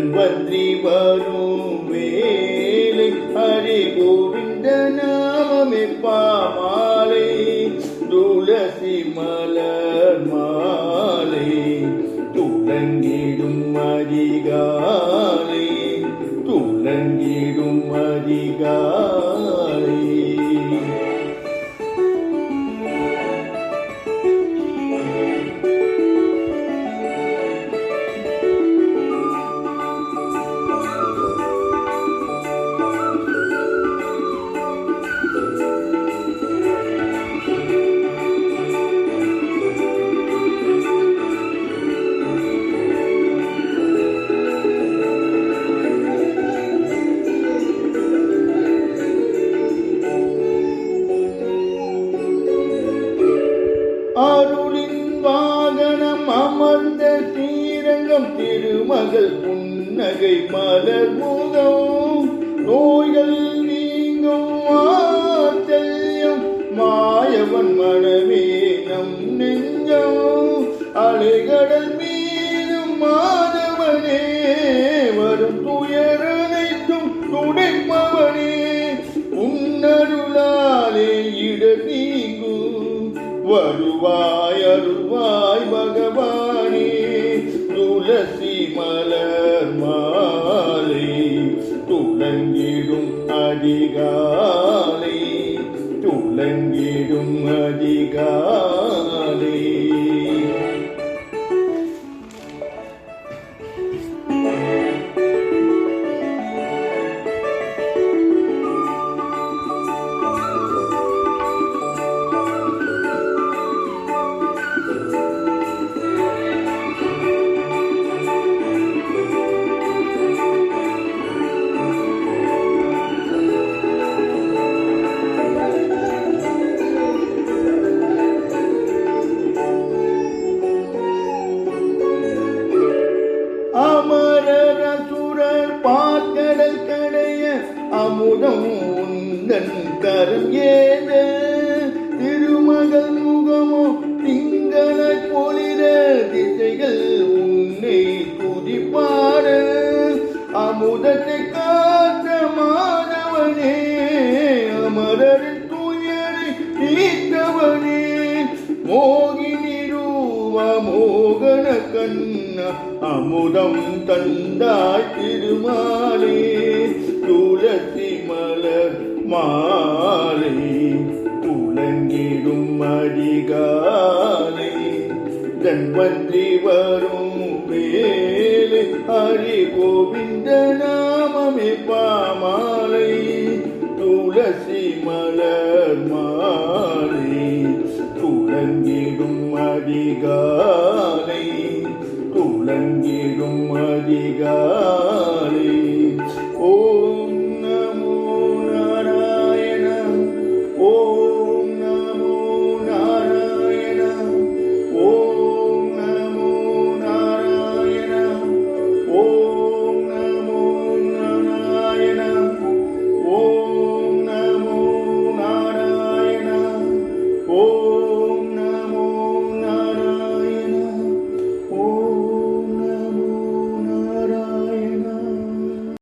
தன்வந்திரி வரும் வேலை ஹரி கோவிந்த நாமமே பாமாலை துளசி மலர் மாலை துளங்கிடும் அதிகாலை துளங்கிடும் அதிகாலை. அருளின் வாகனம் அமர்ந்த ஸ்ரீரங்கம் திருமகள் புன்னகை மலர் முகம் நோய்கள் நீங்கும் ஆச்சரியம் மாயவன் மனமே நம் நெஞ்சம் அலைகடல் மீதும் மாதவனே வரும் துயரனைத்தும் துடைப்பவனே உன்னருளாலே இடர் நீங்கும் வருவாய் அருள்வாய் பகவானே துளசி மலர் மாலை துளங்கிடும் அதிகாலை துளங்கிடும் அதிகாலை. அமரர் அசுரர் பார்க்கடல் கடைய அமுதம் உந்தன் கரம் ஏத திருமகள் முகமோ திங்களை பொழிர திசைகள் உன்னை துதிப்பாட அமுதத்தை காத்த மாதவனே அமரரின் துயரை நீத்தவனே மோகினி ரூபா மோகன கண்ணா அமுதம் தந்தாய் திருமாலே துளசி மலர் மாலை துளங்கிடும் அதிகாலை தன்வந்திரி வரும் வேலை ஹரி கோவிந்த நாமமே பாமாலை துளசி மலர் மாலை துளங்கிடும் அதிகாலை துளங்கிடும் அதிகாலை.